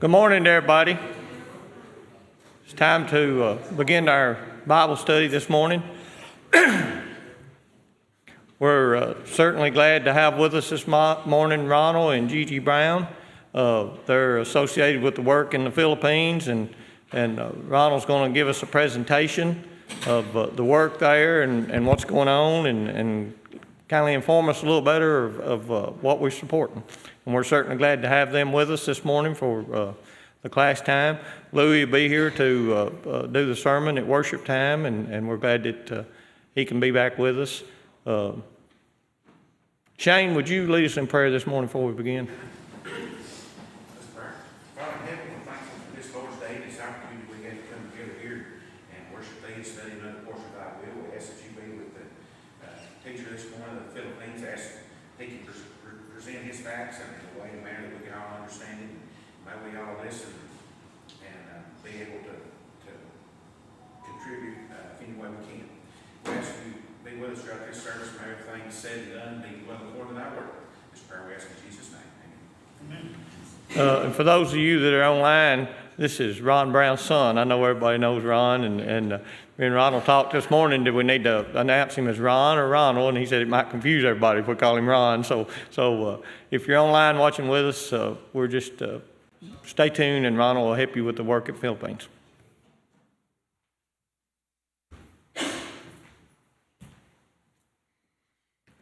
Good morning, everybody. It's time to begin our Bible study this morning. We're certainly glad to have with us this morning Ronald and Gigi Brown. They're associated with the work in the Philippines, and Ronald's going to give us a presentation of the work there and what's going on, and kind of inform us a little better of what we're supporting. And we're certainly glad to have them with us this morning for the class time. Louis will be here to do the sermon at worship time, and we're glad that he can be back with us. Shane, would you lead us in prayer this morning before we begin? And for those of you that are online, this is Ron Brown's son. I know everybody knows Ron, and me and Ronald talked this morning. Did we need to announce him as Ron or Ronald? And he said it might confuse everybody if we call him Ron. So if you're online watching with us, we're just stay tuned, and Ronald will help you with the work at Philippines.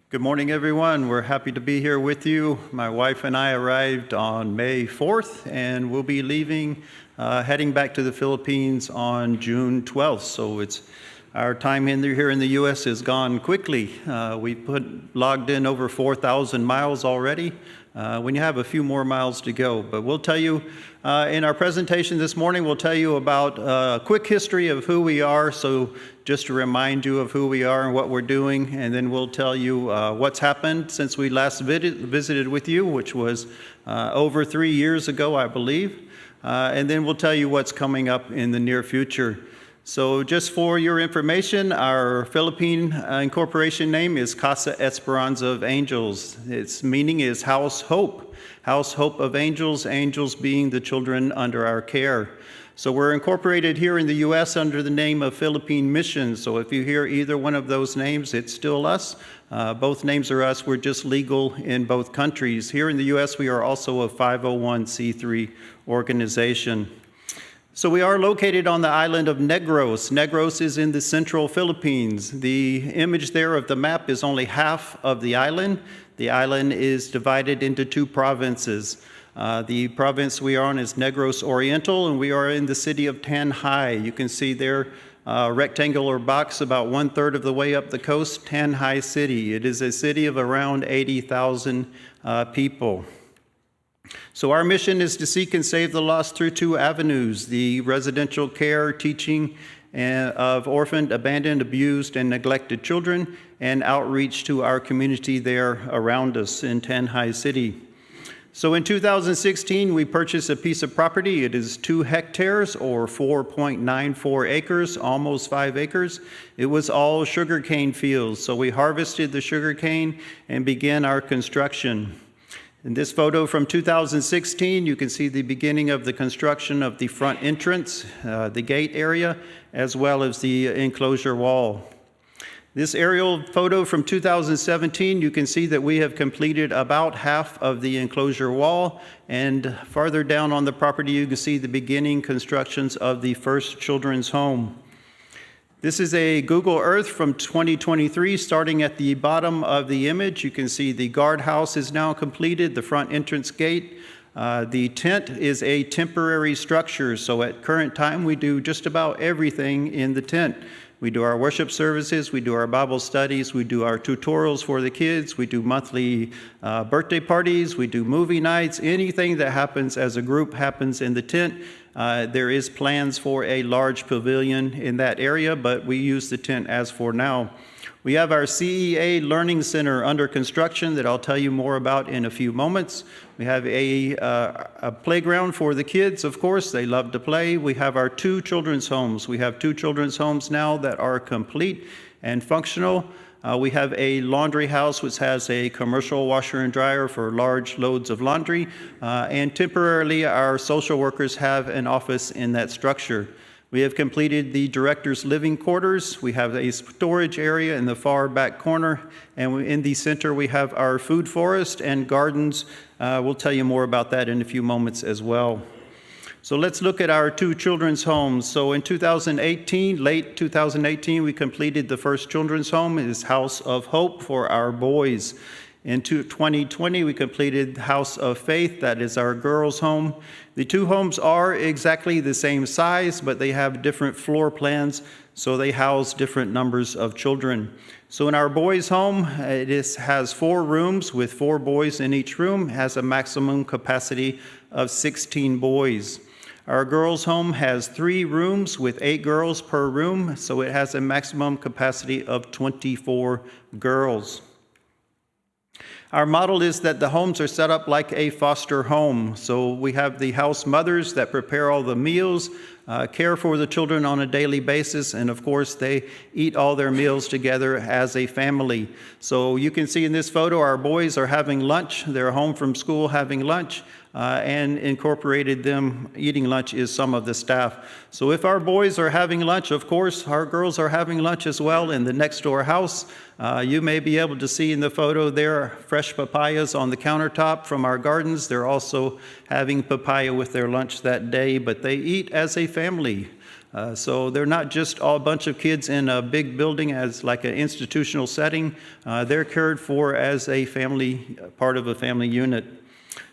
Good morning, everyone. We're happy to be here with you. My wife and I arrived on May 4th, and we'll be leaving, heading back to the Philippines on June 12th. So our time here in the U.S. has gone quickly. We've logged in over 4,000 miles already. When you have a few more miles to go. But we'll tell you, in our presentation this morning, we'll tell you about a quick history of who we are, so just to remind you of who we are and what we're doing, and then we'll tell you what's happened since we last visited with you, which was over 3 years ago, I believe, and then we'll tell you what's coming up in the near future. So just for your information, our Philippine incorporation name is Casa Esperanza of Angels. Its meaning is House Hope of Angels, angels being the children under our care. So we're incorporated here in the U.S. under the name of Philippine Missions. So if you hear either one of those names, it's still us. Both names are us. We're just legal in both countries. Here in the U.S., we are also a 501c3 organization. So we are located on the island of Negros. Negros is in the central Philippines. The image there of the map is only half of the island. The island is divided into two provinces. The province we are on is Negros Oriental, and we are in the city of Tanjay. You can see there a rectangular box about 1/3 of the way up the coast, Tanjay City. It is a city of around 80,000 people. So our mission is to seek and save the lost through two avenues: the residential care, teaching of orphaned, abandoned, abused, and neglected children, and outreach to our community there around us in Tanjay City. So in 2016, we purchased a piece of property. It is 2 hectares or 4.94 acres, almost 5 acres. It was all sugarcane fields. So we harvested the sugarcane and began our construction. In this photo from 2016, you can see the beginning of the construction of the front entrance, the gate area, as well as the enclosure wall. This aerial photo from 2017, you can see that we have completed about half of the enclosure wall, and farther down on the property, you can see the beginning constructions of the first children's home. This is a Google Earth from 2023, starting at the bottom of the image. You can see the guardhouse is now completed, the front entrance gate. The tent is a temporary structure, so at current time we do just about everything in the tent. We do our worship services, we do our Bible studies, we do our tutorials for the kids, we do monthly birthday parties, we do movie nights. Anything that happens as a group happens in the tent. There is plans for a large pavilion in that area, but we use the tent as for now. We have our CEA Learning Center under construction that I'll tell you more about in a few moments. We have a playground for the kids, of course. They love to play. We have our 2 children's homes. We have 2 children's homes now that are complete and functional. We have a laundry house which has a commercial washer and dryer for large loads of laundry. And temporarily, our social workers have an office in that structure. We have completed the director's living quarters. We have a storage area in the far back corner. And in the center, we have our food forest and gardens. We'll tell you more about that in a few moments as well. So let's look at our two children's homes. So in 2018, late 2018, we completed the first children's home. It is House of Hope for our boys. In 2020, we completed House of Faith. That is our girls' home. The two homes are exactly the same size, but they have different floor plans, so they house different numbers of children. So in our boys' home, has 4 rooms with 4 boys in each room, has a maximum capacity of 16 boys. Our girls' home has 3 rooms with 8 girls per room, so it has a maximum capacity of 24 girls. Our model is that the homes are set up like a foster home. So we have the house mothers that prepare all the meals, care for the children on a daily basis, and of course they eat all their meals together as a family. So you can see in this photo our boys are having lunch. They're home from school having lunch. And incorporated them eating lunch is some of the staff. So if our boys are having lunch, of course, our girls are having lunch as well in the next door house. You may be able to see in the photo there fresh papayas on the countertop from our gardens. They're also having papaya with their lunch that day, but they eat as a family. So they're not just a bunch of kids in a big building as like an institutional setting. They're cared for as a family, part of a family unit.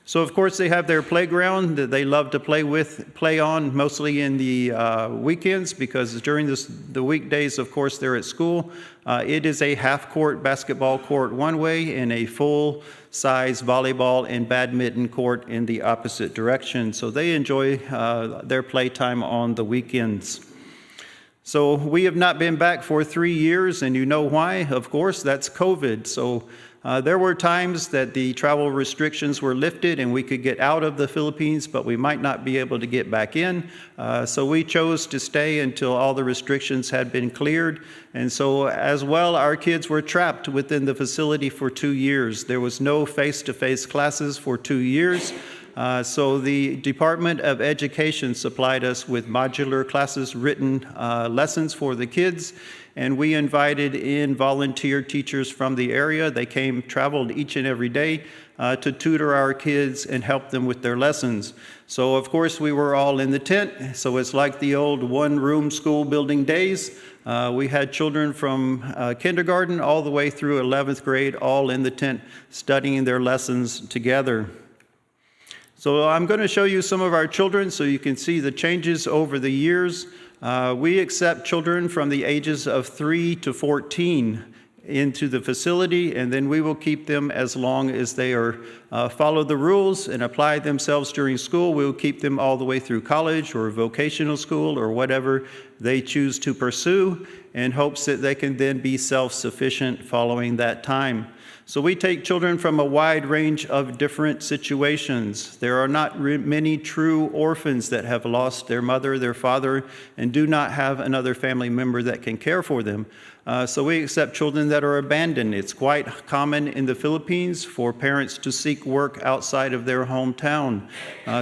So of course they have their playground that they love to play on, mostly in the weekends, because during the weekdays, of course, they're at school. It is a half-court basketball court one way and a full-size volleyball and badminton court in the opposite direction. So they enjoy their playtime on the weekends. So we have not been back for 3 years, and you know why? Of course, that's COVID. So there were times that the travel restrictions were lifted and we could get out of the Philippines, but we might not be able to get back in. So we chose to stay until all the restrictions had been cleared. And so as well, our kids were trapped within the facility for 2 years. There was no face-to-face classes for 2 years. So the Department of Education supplied us with modular classes, written lessons for the kids, and we invited in volunteer teachers from the area. They traveled each and every day to tutor our kids and help them with their lessons. So of course we were all in the tent, so it's like the old one-room school building days. We had children from kindergarten all the way through 11th grade, all in the tent studying their lessons together. So I'm going to show you some of our children so you can see the changes over the years. We accept children from the ages of 3 to 14 into the facility, and then we will keep them as long as they follow the rules and apply themselves during school. We'll keep them all the way through college or vocational school or whatever they choose to pursue, in hopes that they can then be self-sufficient following that time. So we take children from a wide range of different situations. There are not many true orphans that have lost their mother, their father, and do not have another family member that can care for them. So we accept children that are abandoned. It's quite common in the Philippines for parents to seek work outside of their hometown.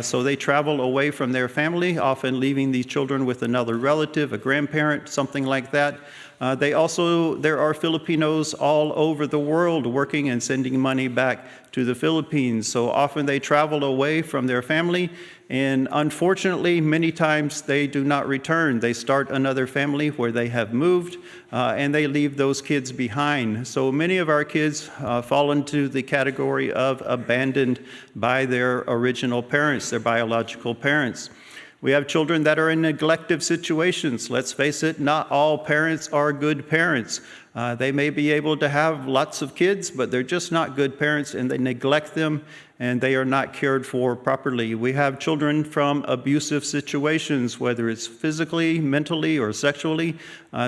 So they travel away from their family, often leaving these children with another relative, a grandparent, something like that. There are Filipinos all over the world working and sending money back to the Philippines. So often they travel away from their family, and unfortunately, many times they do not return. They start another family where they have moved, and they leave those kids behind. So many of our kids fall into the category of abandoned by their original parents, their biological parents. We have children that are in neglective situations. Let's face it, not all parents are good parents. They may be able to have lots of kids, but they're just not good parents, and they neglect them, and they are not cared for properly. We have children from abusive situations, whether it's physically, mentally, or sexually.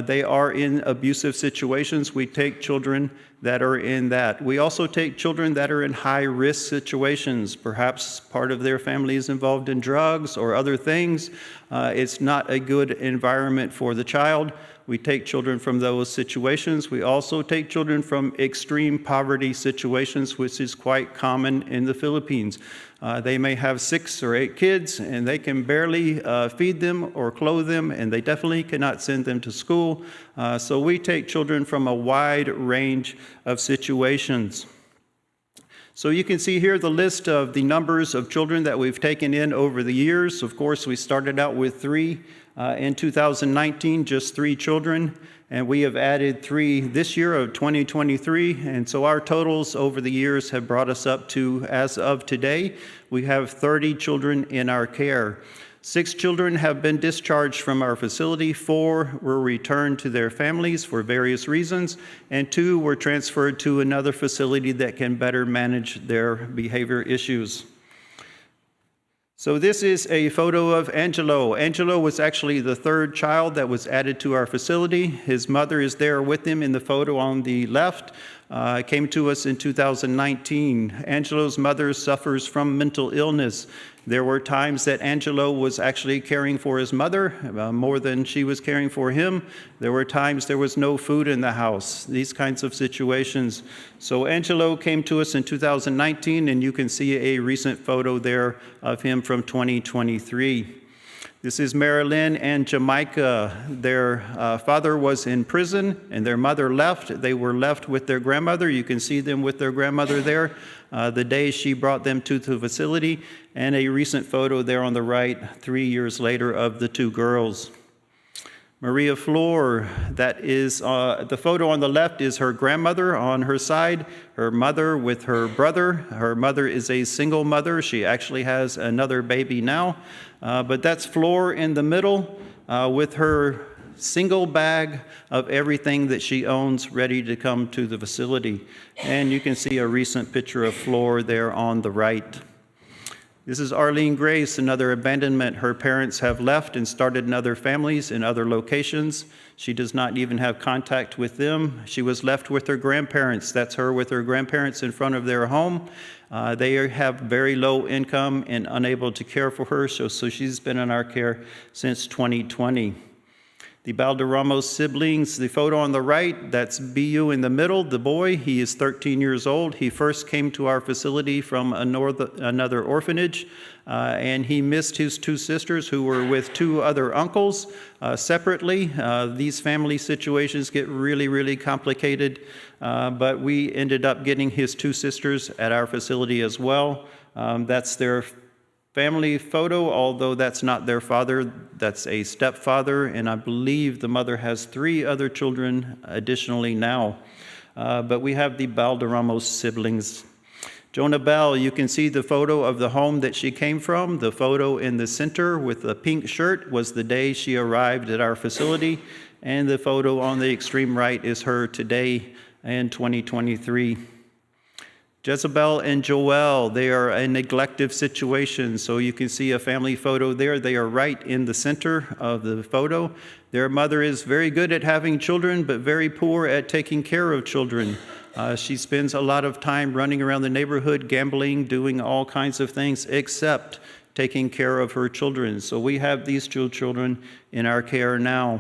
They are in abusive situations. We take children that are in that. We also take children that are in high-risk situations. Perhaps part of their family is involved in drugs or other things. It's not a good environment for the child. We take children from those situations. We also take children from extreme poverty situations, which is quite common in the Philippines. They may have 6 or 8 kids, and they can barely feed them or clothe them, and they definitely cannot send them to school. So we take children from a wide range of situations. So you can see here the list of the numbers of children that we've taken in over the years. Of course, we started out with 3 in 2019, just 3 children, and we have added 3 this year of 2023. And so our totals over the years have brought us up to, as of today, we have 30 children in our care. 6 children have been discharged from our facility, 4 were returned to their families for various reasons, and 2 were transferred to another facility that can better manage their behavior issues. So this is a photo of Angelo. Angelo was actually the 3rd child that was added to our facility. His mother is there with him in the photo on the left. Came to us in 2019. Angelo's mother suffers from mental illness. There were times that Angelo was actually caring for his mother more than she was caring for him. There were times there was no food in the house, these kinds of situations. So Angelo came to us in 2019, and you can see a recent photo there of him from 2023. This is Marilyn and Jamaica. Their father was in prison and their mother left. They were left with their grandmother. You can see them with their grandmother there the day she brought them to the facility. And a recent photo there on the right, 3 years later, of the 2 girls. Maria Flor, that is, the photo on the left is her grandmother on her side, her mother with her brother. Her mother is a single mother. She actually has another baby now. But that's Flor in the middle with her single bag of everything that she owns ready to come to the facility. And you can see a recent picture of Flor there on the right. This is Arlene Grace, another abandonment. Her parents have left and started in other families in other locations. She does not even have contact with them. She was left with her grandparents. That's her with her grandparents in front of their home. They have very low income and unable to care for her, so she's been in our care since 2020. The Balderramos siblings, the photo on the right, that's BU in the middle, the boy. He is 13 years old. He first came to our facility from another orphanage, and he missed his 2 sisters who were with 2 other uncles separately. These family situations get really, really complicated, but we ended up getting his 2 sisters at our facility as well. That's their family photo, although that's not their father, that's a stepfather, and I believe the mother has 3 other children additionally now. But we have the Balderramos siblings. Jonah Bell, you can see the photo of the home that she came from. The photo in the center with the pink shirt was the day she arrived at our facility, and the photo on the extreme right is her today in 2023. Jezebel and Joel, they are a neglective situation. So you can see a family photo there. They are right in the center of the photo. Their mother is very good at having children, but very poor at taking care of children. She spends a lot of time running around the neighborhood, gambling, doing all kinds of things, except taking care of her children. So we have these 2 children in our care now.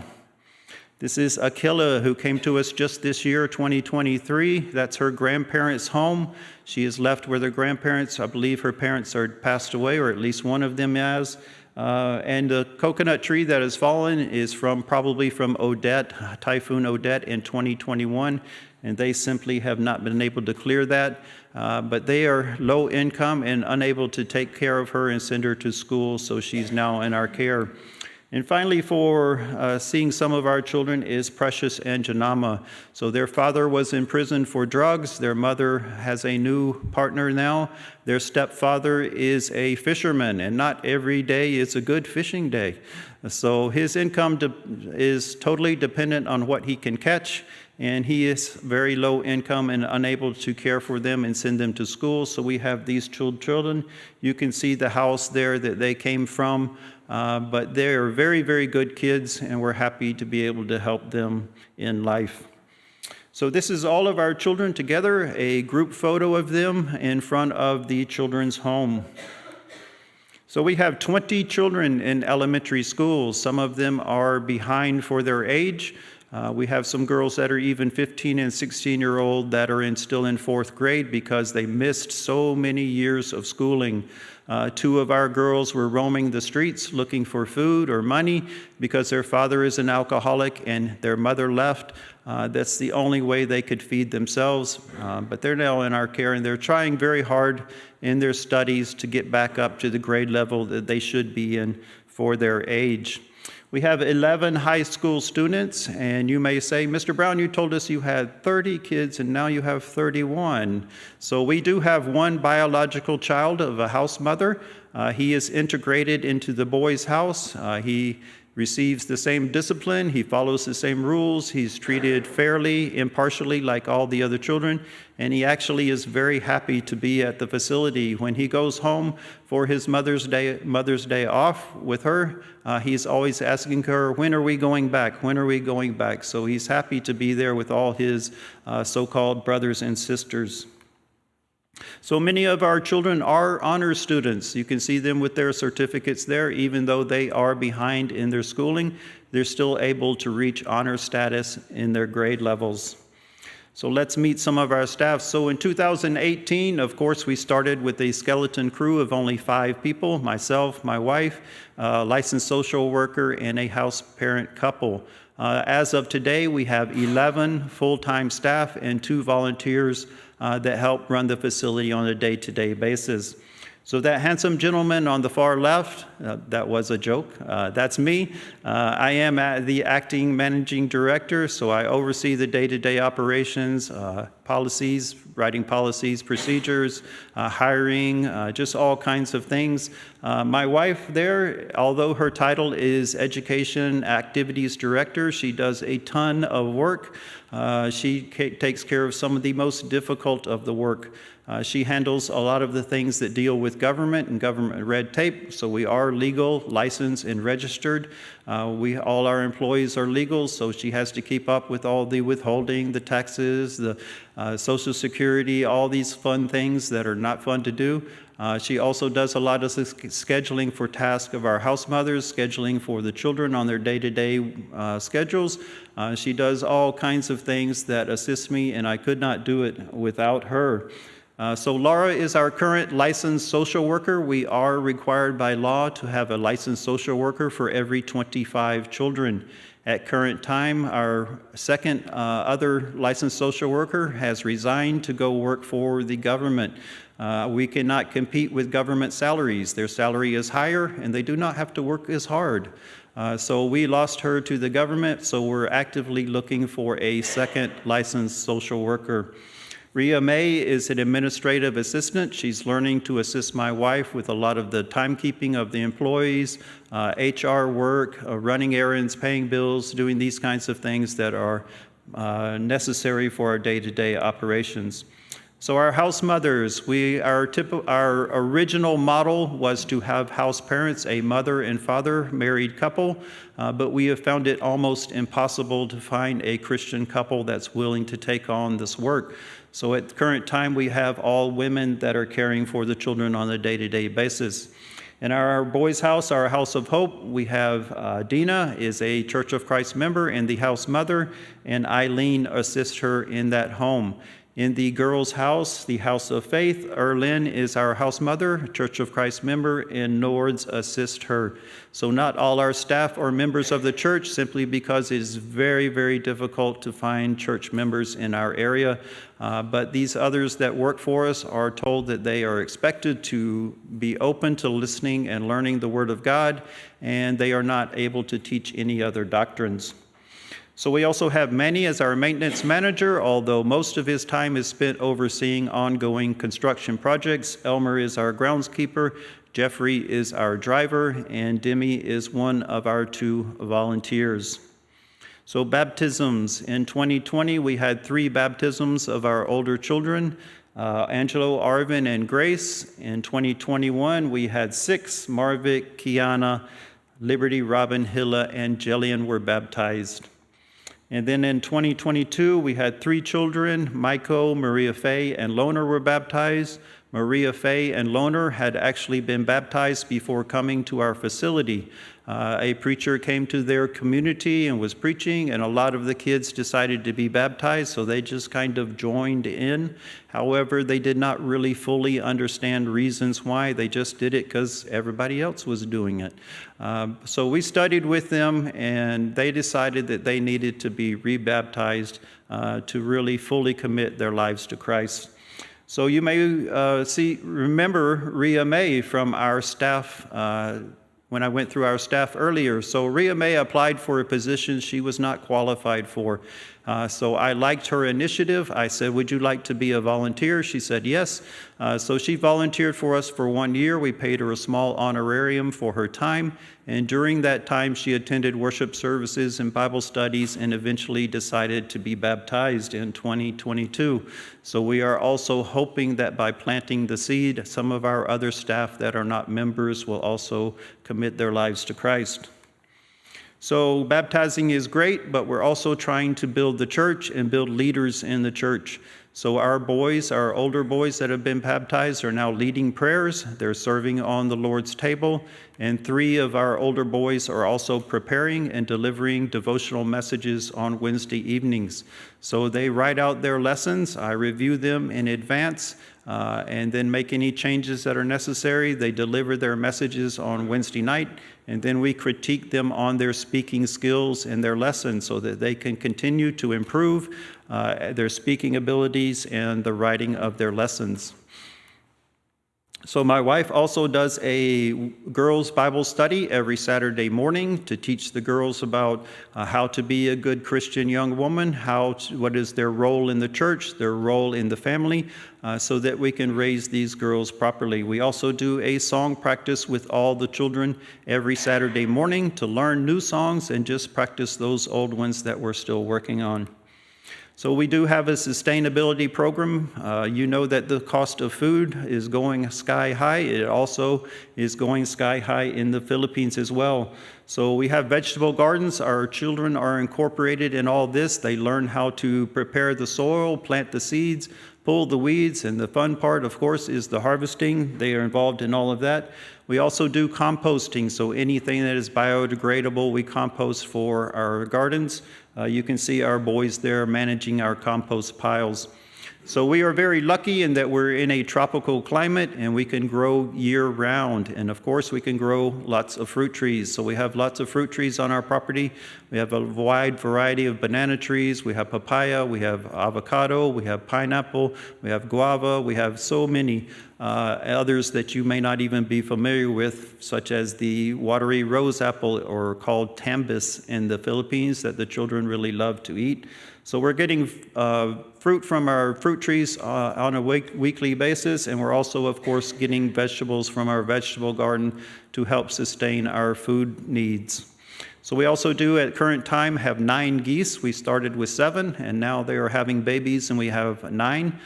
This is Aquila, who came to us just this year, 2023. That's her grandparents' home. She is left with her grandparents. I believe her parents are passed away, or at least one of them has. And the coconut tree that has fallen is probably from Odette, Typhoon Odette in 2021, and they simply have not been able to clear that. But they are low income and unable to take care of her and send her to school, so she's now in our care. And finally, for seeing some of our children is Precious and Janama. So their father was in prison for drugs. Their mother has a new partner now. Their stepfather is a fisherman, and not every day is a good fishing day. So his income is totally dependent on what he can catch, and he is very low income and unable to care for them and send them to school. So we have these children. You can see the house there that they came from. But they are very, very good kids, and we're happy to be able to help them in life. So this is all of our children together, a group photo of them in front of the children's home. So we have 20 children in elementary schools. Some of them are behind for their age. We have some girls that are even 15 and 16-year-old that are still in fourth grade because they missed so many years of schooling. Two of our girls were roaming the streets looking for food or money because their father is an alcoholic and their mother left. That's the only way they could feed themselves. But they're now in our care, and they're trying very hard in their studies to get back up to the grade level that they should be in for their age. We have 11 high school students, and you may say, Mr. Brown, you told us you had 30 kids and now you have 31. So we do have one biological child of a house mother. He is integrated into the boys' house. He receives the same discipline. He follows the same rules. He's treated fairly, impartially, like all the other children. And he actually is very happy to be at the facility. When he goes home for his Mother's Day off with her, he's always asking her, when are we going back? When are we going back? So he's happy to be there with all his so-called brothers and sisters. So many of our children are honor students. You can see them with their certificates there. Even though they are behind in their schooling, they're still able to reach honor status in their grade levels. So let's meet some of our staff. So in 2018, of course, we started with a skeleton crew of only 5 people, myself, my wife, a licensed social worker, and a house parent couple. As of today, we have 11 full-time staff and 2 volunteers that help run the facility on a day-to-day basis. So that handsome gentleman on the far left, that was a joke, that's me. I am the acting managing director, so I oversee the day-to-day operations, policies, writing policies, procedures, hiring, just all kinds of things. My wife there, although her title is Education Activities Director, she does a ton of work. She takes care of some of the most difficult of the work. She handles a lot of the things that deal with government and government red tape. So we are legal, licensed, and registered. All our employees are legal, so she has to keep up with all the withholding, the taxes, the Social Security, all these fun things that are not fun to do. She also does a lot of scheduling for tasks of our house mothers, scheduling for the children on their day-to-day schedules. She does all kinds of things that assist me, and I could not do it without her. So Laura is our current licensed social worker. We are required by law to have a licensed social worker for every 25 children. At current time, our second other licensed social worker has resigned to go work for the government. We cannot compete with government salaries. Their salary is higher, and they do not have to work as hard. So we lost her to the government, so we're actively looking for a second licensed social worker. Rhea May is an administrative assistant. She's learning to assist my wife with a lot of the timekeeping of the employees, HR work, running errands, paying bills, doing these kinds of things that are necessary for our day-to-day operations. So our house mothers, our original model was to have house parents, a mother and father, married couple, but we have found it almost impossible to find a Christian couple that's willing to take on this work. So at the current time, we have all women that are caring for the children on a day-to-day basis. In our boys' house, our House of Hope, we have Dina is a Church of Christ member and the house mother, and Eileen assists her in that home. In the girls' house, the House of Faith, Erlyn is our house mother, Church of Christ member, and Nords assist her. So not all our staff are members of the church simply because it is very, very difficult to find church members in our area. But these others that work for us are told that they are expected to be open to listening and learning the Word of God, and they are not able to teach any other doctrines. So we also have Manny as our maintenance manager, although most of his time is spent overseeing ongoing construction projects. Elmer is our groundskeeper, Jeffrey is our driver, and Demi is one of our 2 volunteers. So baptisms. In 2020, we had 3 baptisms of our older children, Angelo, Arvin, and Grace. In 2021, we had 6, Marvick, Kiana, Liberty, Robin, Hilla, and Jillian were baptized. And then in 2022, we had 3 children, Michael, Maria Faye, and Lona were baptized. Maria Faye and Loner had actually been baptized before coming to our facility. A preacher came to their community and was preaching, and a lot of the kids decided to be baptized, so they just kind of joined in. However, they did not really fully understand reasons why. They just did it because everybody else was doing it. So we studied with them, and they decided that they needed to be rebaptized to really fully commit their lives to Christ. So you may remember Rhea May from our staff when I went through our staff earlier. So Rhea May applied for a position she was not qualified for. So I liked her initiative. I said, would you like to be a volunteer? She said yes. So she volunteered for us for 1 year. We paid her a small honorarium for her time. And during that time, she attended worship services and Bible studies and eventually decided to be baptized in 2022. So we are also hoping that by planting the seed, some of our other staff that are not members will also commit their lives to Christ. So baptizing is great, but we're also trying to build the church and build leaders in the church. So our boys, our older boys that have been baptized are now leading prayers. They're serving on the Lord's table. And 3 of our older boys are also preparing and delivering devotional messages on Wednesday evenings. So they write out their lessons. I review them in advance and then make any changes that are necessary. They deliver their messages on Wednesday night, and then we critique them on their speaking skills and their lessons so that they can continue to improve their speaking abilities and the writing of their lessons. So my wife also does a girls' Bible study every Saturday morning to teach the girls about how to be a good Christian young woman, what is their role in the church, their role in the family, so that we can raise these girls properly. We also do a song practice with all the children every Saturday morning to learn new songs and just practice those old ones that we're still working on. So we do have a sustainability program. You know that the cost of food is going sky high. It also is going sky high in the Philippines as well. So we have vegetable gardens. Our children are incorporated in all this. They learn how to prepare the soil, plant the seeds, pull the weeds, and the fun part, of course, is the harvesting. They are involved in all of that. We also do composting, so anything that is biodegradable, we compost for our gardens. You can see our boys there managing our compost piles. So we are very lucky in that we're in a tropical climate and we can grow year-round. And of course, we can grow lots of fruit trees. So we have lots of fruit trees on our property. We have a wide variety of banana trees. We have papaya, we have avocado, we have pineapple, we have guava. We have so many others that you may not even be familiar with, such as the watery rose apple, or called tambis in the Philippines, that the children really love to eat. So we're getting fruit from our fruit trees on a weekly basis, and we're also, of course, getting vegetables from our vegetable garden to help sustain our food needs. So we also do, at current time, have 9 geese. We started with 7, and now they are having babies, and we have 9.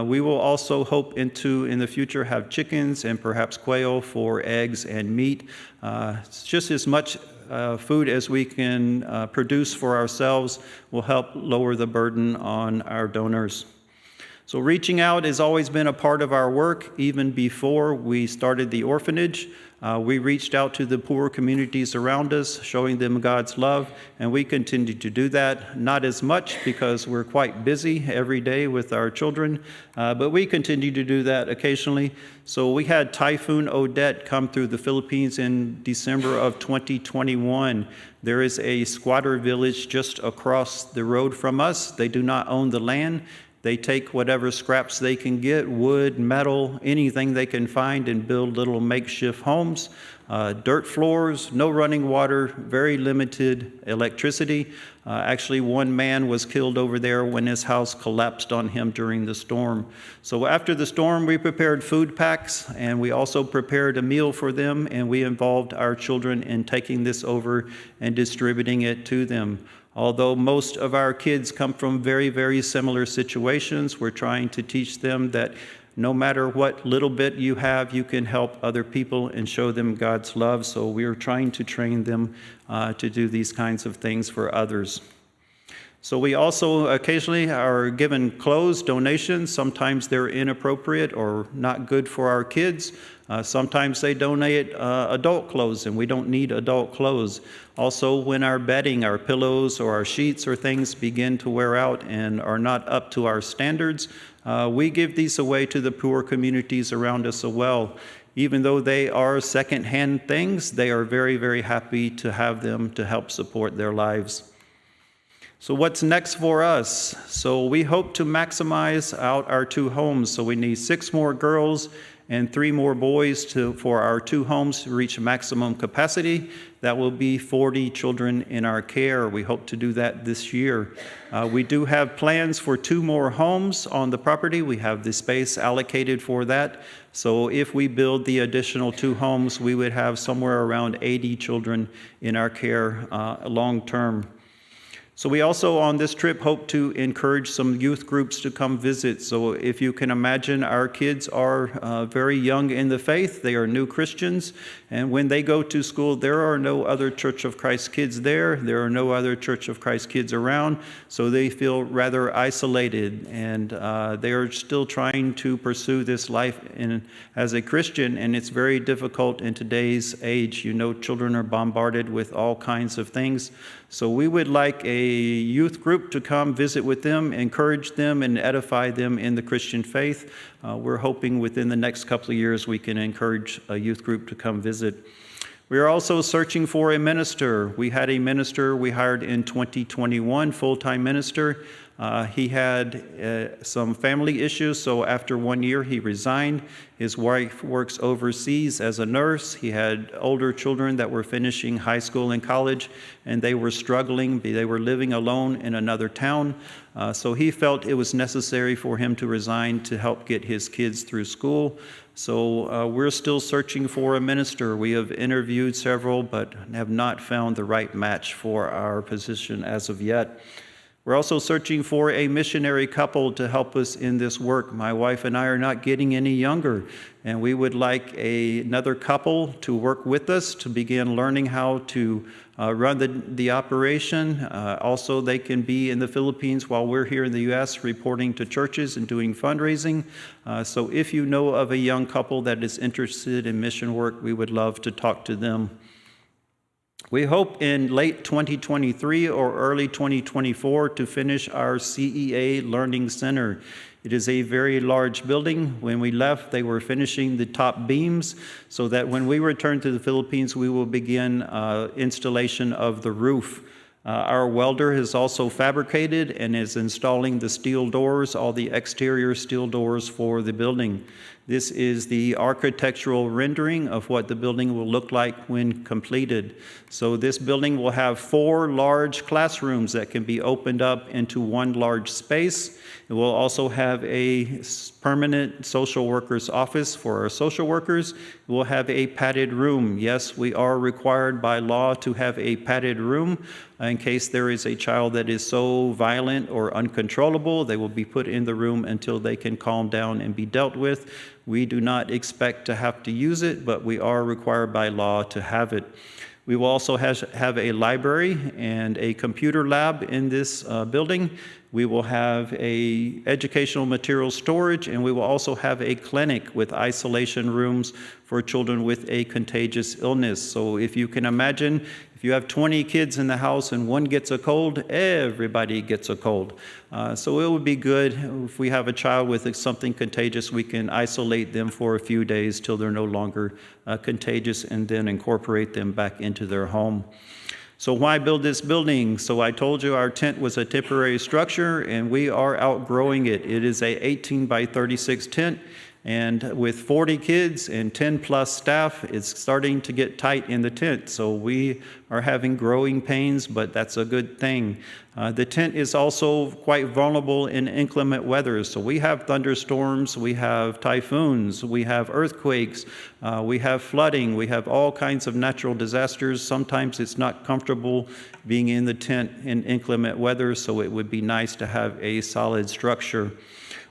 We will also hope in the future have chickens and perhaps quail for eggs and meat. It's just as much food as we can produce for ourselves will help lower the burden on our donors. So reaching out has always been a part of our work. Even before we started the orphanage, we reached out to the poor communities around us, showing them God's love, and we continue to do that. Not as much because we're quite busy every day with our children, but we continue to do that occasionally. So we had Typhoon Odette come through the Philippines in December of 2021. There is a squatter village just across the road from us. They do not own the land. They take whatever scraps they can get, wood, metal, anything they can find, and build little makeshift homes. Dirt floors, no running water, very limited electricity. Actually, one man was killed over there when his house collapsed on him during the storm. So after the storm, we prepared food packs, and we also prepared a meal for them, and we involved our children in taking this over and distributing it to them. Although most of our kids come from very, very similar situations, we're trying to teach them that no matter what little bit you have, you can help other people and show them God's love. So we're trying to train them to do these kinds of things for others. So we also occasionally are given clothes donations. Sometimes they're inappropriate or not good for our kids. Sometimes they donate adult clothes, and we don't need adult clothes. Also, when our bedding, our pillows, or our sheets or things begin to wear out and are not up to our standards, we give these away to the poor communities around us as well. Even though they are secondhand things, they are very, very happy to have them to help support their lives. So what's next for us? So we hope to maximize out our 2 homes. So we need 6 more girls and 3 more boys for our 2 homes to reach maximum capacity. That will be 40 children in our care. We hope to do that this year. We do have plans for 2 more homes on the property. We have the space allocated for that. So if we build the additional 2 homes, we would have somewhere around 80 children in our care long term. So we also on this trip hope to encourage some youth groups to come visit. So if you can imagine, our kids are very young in the faith. They are new Christians. And when they go to school, there are no other Church of Christ kids there. There are no other Church of Christ kids around. So they feel rather isolated. And they are still trying to pursue this life as a Christian. And it's very difficult in today's age. You know, children are bombarded with all kinds of things. So we would like a youth group to come visit with them, encourage them, and edify them in the Christian faith. We're hoping within the next couple of years we can encourage a youth group to come visit. We are also searching for a minister. We had a minister we hired in 2021, full-time minister. He had some family issues, so after 1 year he resigned. His wife works overseas as a nurse. He had older children that were finishing high school and college, and they were struggling. They were living alone in another town. So he felt it was necessary for him to resign to help get his kids through school. So we're still searching for a minister. We have interviewed several, but have not found the right match for our position as of yet. We're also searching for a missionary couple to help us in this work. My wife and I are not getting any younger, and we would like another couple to work with us to begin learning how to run the operation. Also, they can be in the Philippines while we're here in the U.S. reporting to churches and doing fundraising. So if you know of a young couple that is interested in mission work, we would love to talk to them. We hope in late 2023 or early 2024 to finish our CEA Learning Center. It is a very large building. When we left, they were finishing the top beams so that when we return to the Philippines, we will begin installation of the roof. Our welder has also fabricated and is installing the steel doors, all the exterior steel doors for the building. This is the architectural rendering of what the building will look like when completed. So this building will have 4 large classrooms that can be opened up into one large space. It will also have a permanent social worker's office for our social workers. It will have a padded room. Yes, we are required by law to have a padded room in case there is a child that is so violent or uncontrollable. They will be put in the room until they can calm down and be dealt with. We do not expect to have to use it, but we are required by law to have it. We will also have a library and a computer lab in this building. We will have a educational material storage, and we will also have a clinic with isolation rooms for children with a contagious illness. So if you can imagine, if you have 20 kids in the house and one gets a cold, everybody gets a cold. So it would be good if we have a child with something contagious, we can isolate them for a few days till they're no longer contagious and then incorporate them back into their home. So why build this building? So I told you our tent was a temporary structure and we are outgrowing it. It is a 18 by 36 tent. And with 40 kids and 10 plus staff, it's starting to get tight in the tent. So we are having growing pains, but that's a good thing. The tent is also quite vulnerable in inclement weather. So we have thunderstorms, we have typhoons, we have earthquakes, we have flooding, we have all kinds of natural disasters. Sometimes it's not comfortable being in the tent in inclement weather, so it would be nice to have a solid structure.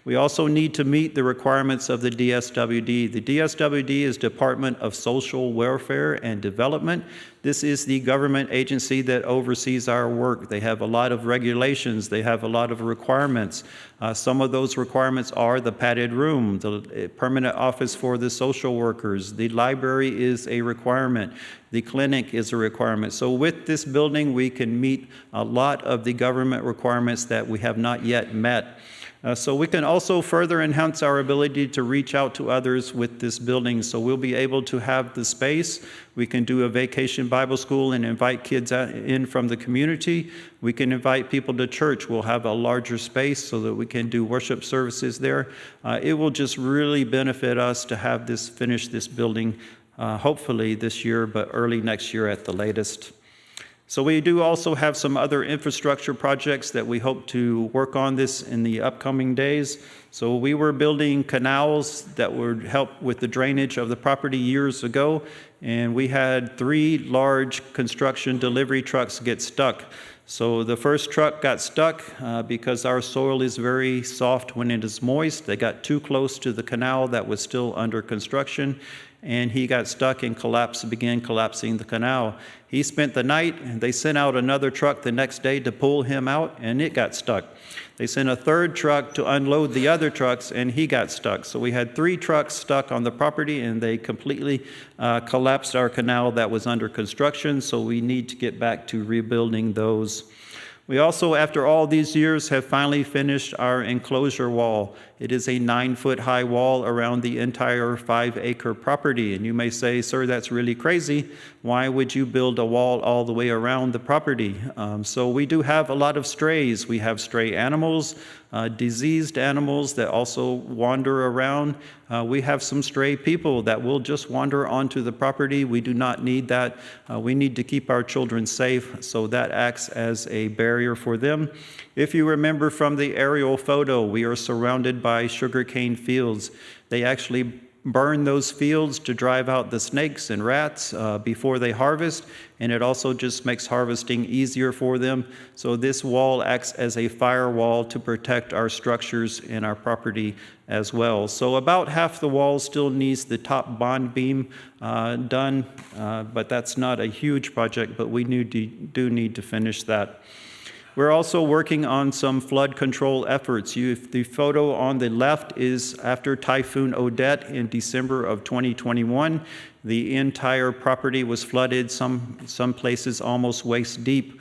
We also need to meet the requirements of the DSWD. The DSWD is Department of Social Welfare and Development. This is the government agency that oversees our work. They have a lot of regulations. They have a lot of requirements. Some of those requirements are the padded room, the permanent office for the social workers. The library is a requirement. The clinic is a requirement. So with this building, we can meet a lot of the government requirements that we have not yet met. So we can also further enhance our ability to reach out to others with this building. So we'll be able to have the space. We can do a vacation Bible school and invite kids in from the community. We can invite people to church. We'll have a larger space so that we can do worship services there. It will just really benefit us to have this, finish this building, hopefully this year, but early next year at the latest. So we do also have some other infrastructure projects that we hope to work on this in the upcoming days. So we were building canals that would help with the drainage of the property years ago, and we had 3 large construction delivery trucks get stuck. So the first truck got stuck because our soil is very soft when it is moist. They got too close to the canal that was still under construction, and he got stuck and began collapsing the canal. He spent the night, and they sent out another truck the next day to pull him out, and it got stuck. They sent a third truck to unload the other trucks, and he got stuck. So we had 3 trucks stuck on the property, and they completely collapsed our canal that was under construction, so we need to get back to rebuilding those. We also, after all these years, have finally finished our enclosure wall. It is a 9-foot high wall around the entire 5-acre property. And you may say, sir, that's really crazy. Why would you build a wall all the way around the property? So we do have a lot of strays. We have stray animals, diseased animals that also wander around. We have some stray people that will just wander onto the property. We do not need that. We need to keep our children safe, so that acts as a barrier for them. If you remember from the aerial photo, we are surrounded by sugarcane fields. They actually burn those fields to drive out the snakes and rats before they harvest, and it also just makes harvesting easier for them. So this wall acts as a firewall to protect our structures and our property as well. So about half the wall still needs the top bond beam done, but that's not a huge project, but we do need to finish that. We're also working on some flood control efforts. The photo on the left is after Typhoon Odette in December of 2021. The entire property was flooded, some places almost waist deep.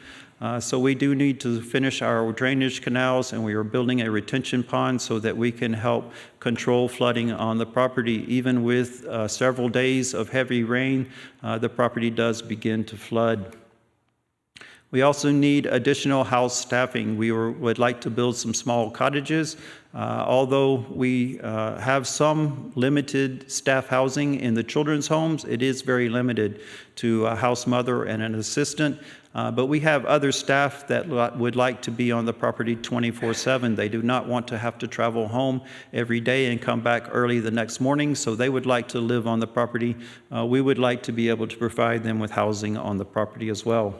So we do need to finish our drainage canals, and we are building a retention pond so that we can help control flooding on the property. Even with several days of heavy rain, the property does begin to flood. We also need additional house staffing. We would like to build some small cottages. Although we have some limited staff housing in the children's homes, it is very limited to a house mother and an assistant. But we have other staff that would like to be on the property 24/7. They do not want to have to travel home every day and come back early the next morning, so they would like to live on the property. We would like to be able to provide them with housing on the property as well.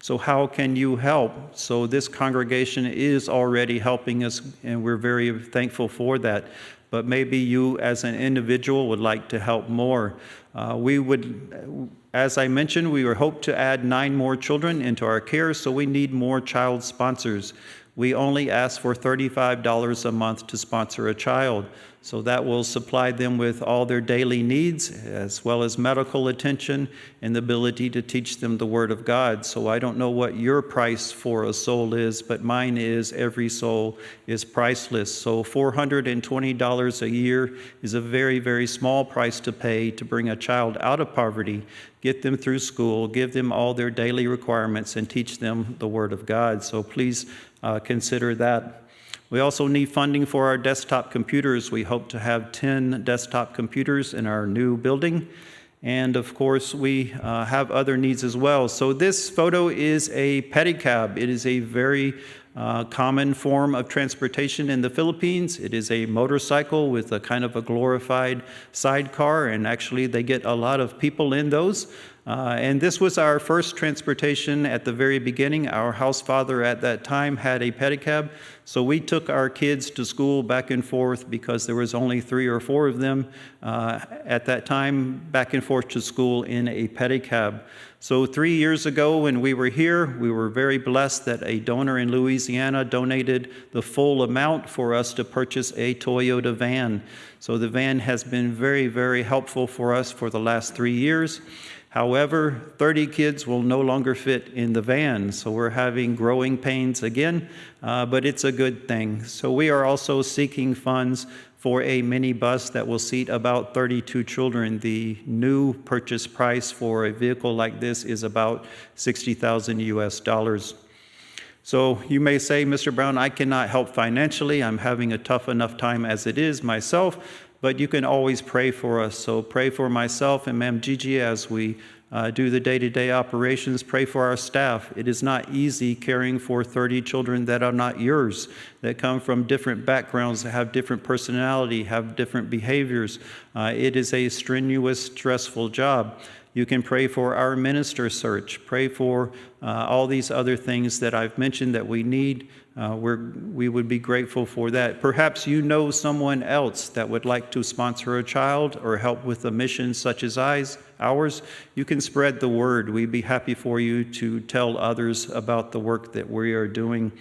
So how can you help? So this congregation is already helping us, and we're very thankful for that. But maybe you as an individual would like to help more. As I mentioned, we hope to add 9 more children into our care, so we need more child sponsors. We only ask for $35 a month to sponsor a child. So that will supply them with all their daily needs, as well as medical attention and the ability to teach them the Word of God. So I don't know what your price for a soul is, but mine is every soul is priceless. So $420 a year is a very, very small price to pay to bring a child out of poverty, get them through school, give them all their daily requirements, and teach them the Word of God. So please consider that. We also need funding for our desktop computers. We hope to have 10 desktop computers in our new building. And of course, we have other needs as well. So this photo is a pedicab. It is a very common form of transportation in the Philippines. It is a motorcycle with a kind of a glorified sidecar, and actually they get a lot of people in those. And this was our first transportation at the very beginning. Our house father at that time had a pedicab, so we took our kids to school back and forth because there was only 3 or 4 of them at that time, back and forth to school in a pedicab. So 3 years ago when we were here, we were very blessed that a donor in Louisiana donated the full amount for us to purchase a Toyota van. So the van has been very, very helpful for us for the last 3 years. However, 30 kids will no longer fit in the van, so we're having growing pains again, but it's a good thing. So we are also seeking funds for a minibus that will seat about 32 children. The new purchase price for a vehicle like this is about $60,000 US. So you may say, Mr. Brown, I cannot help financially. I'm having a tough enough time as it is myself. But you can always pray for us. So pray for myself and Ma'am Gigi as we do the day-to-day operations. Pray for our staff. It is not easy caring for 30 children that are not yours, that come from different backgrounds, that have different personality, have different behaviors. It is a strenuous, stressful job. You can pray for our minister search. Pray for all these other things that I've mentioned that we need. We would be grateful for that. Perhaps you know someone else that would like to sponsor a child or help with a mission such as ours. You can spread the word. We'd be happy for you to tell others about the work that we are doing.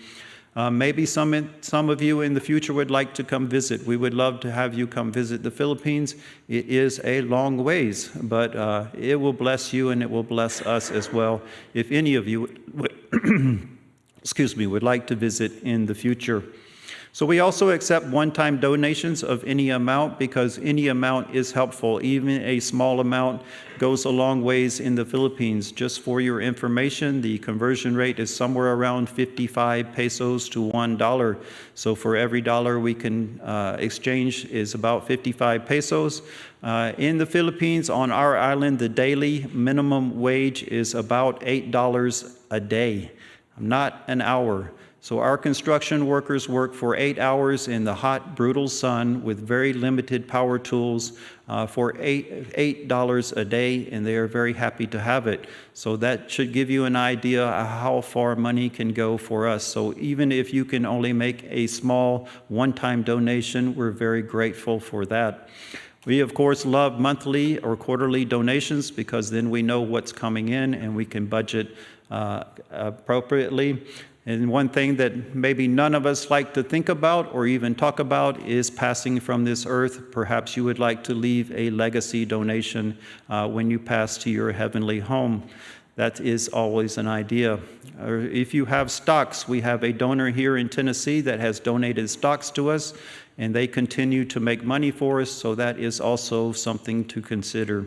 Maybe some of you in the future would like to come visit. We would love to have you come visit the Philippines. It is a long ways, but it will bless you and it will bless us as well if any of you would like to visit in the future. So we also accept one-time donations of any amount because any amount is helpful. Even a small amount goes a long ways in the Philippines. Just for your information, the conversion rate is somewhere around 55 pesos to $1. So for every dollar we can exchange is about 55 pesos. In the Philippines, on our island, the daily minimum wage is about $8 a day, not an hour. So our construction workers work for 8 hours in the hot, brutal sun with very limited power tools for $8 a day, and they are very happy to have it. So that should give you an idea of how far money can go for us. So even if you can only make a small one-time donation, we're very grateful for that. We, of course, love monthly or quarterly donations because then we know what's coming in and we can budget appropriately. And one thing that maybe none of us like to think about or even talk about is passing from this earth. Perhaps you would like to leave a legacy donation when you pass to your heavenly home. That is always an idea. Or if you have stocks, we have a donor here in Tennessee that has donated stocks to us, and they continue to make money for us, so that is also something to consider.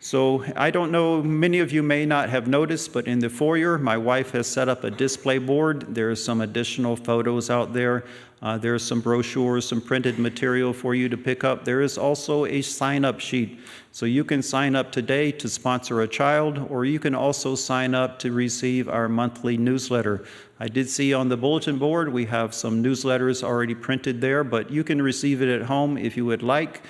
So I don't know, many of you may not have noticed, but in the foyer, my wife has set up a display board. There are some additional photos out there. There are some brochures, some printed material for you to pick up. There is also a sign-up sheet. So you can sign up today to sponsor a child, or you can also sign up to receive our monthly newsletter. I did see on the bulletin board we have some newsletters already printed there, but you can receive it at home if you would like.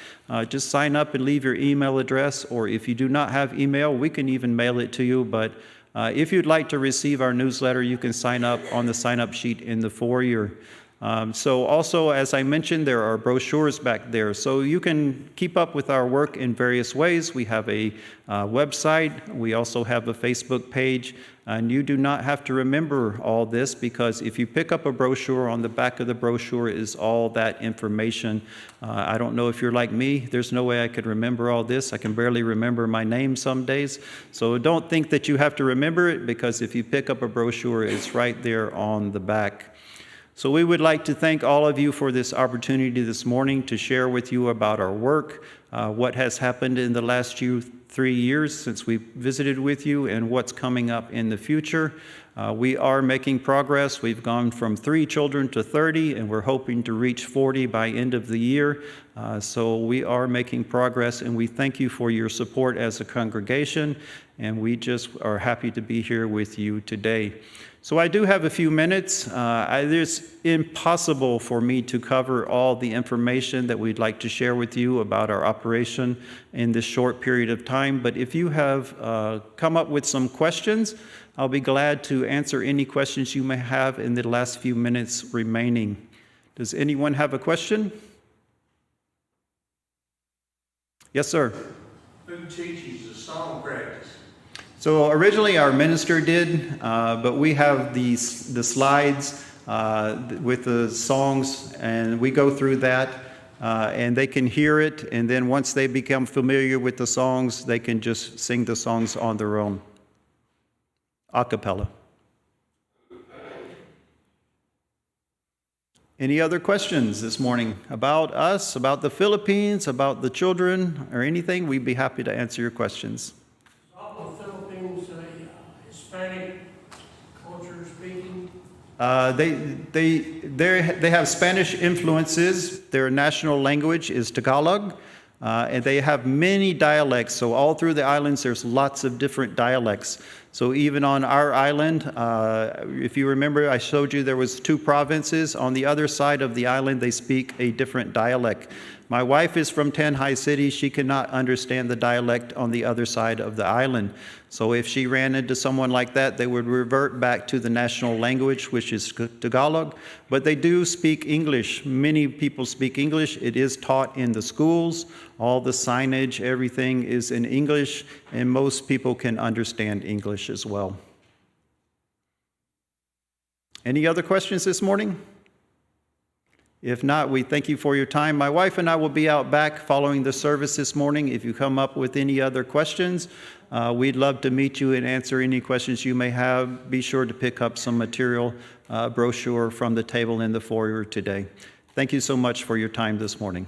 Just sign up and leave your email address, or if you do not have email, we can even mail it to you. But if you'd like to receive our newsletter, you can sign up on the sign-up sheet in the foyer. So also, as I mentioned, there are brochures back there. So you can keep up with our work in various ways. We have a website. We also have a Facebook page. And you do not have to remember all this because if you pick up a brochure, on the back of the brochure is all that information. I don't know if you're like me. There's no way I could remember all this. I can barely remember my name some days. So don't think that you have to remember it because if you pick up a brochure, it's right there on the back. So we would like to thank all of you for this opportunity this morning to share with you about our work, what has happened in the last 3 years since we visited with you, and what's coming up in the future. We are making progress. We've gone from 3 children to 30, and we're hoping to reach 40 by end of the year. So we are making progress, and we thank you for your support as a congregation, and we just are happy to be here with you today. So I do have a few minutes. It's impossible for me to cover all the information that we'd like to share with you about our operation in this short period of time, but if you have come up with some questions, I'll be glad to answer any questions you may have in the last few minutes remaining. Does anyone have a question? Yes, sir. Who teaches the song practice? So originally our minister did, but we have the slides with the songs, and we go through that, and they can hear it, and then once they become familiar with the songs, they can just sing the songs on their own, a cappella. Any other questions this morning about us, about the Philippines, about the children, or anything? We'd be happy to answer your questions. All the Philippines, Hispanic culture speaking? They have Spanish influences. Their national language is Tagalog, and they have many dialects. So all through the islands, there's lots of different dialects. So even on our island, if you remember, I showed you there was 2 provinces. On the other side of the island, they speak a different dialect. My wife is from Tanjay City. She cannot understand the dialect on the other side of the island. So if she ran into someone like that, they would revert back to the national language, which is Tagalog. But they do speak English. Many people speak English. It is taught in the schools. All the signage, everything is in English, and most people can understand English as well. Any other questions this morning? If not, we thank you for your time. My wife and I will be out back following the service this morning. If you come up with any other questions, we'd love to meet you and answer any questions you may have. Be sure to pick up some material, brochure from the table in the foyer today. Thank you so much for your time this morning.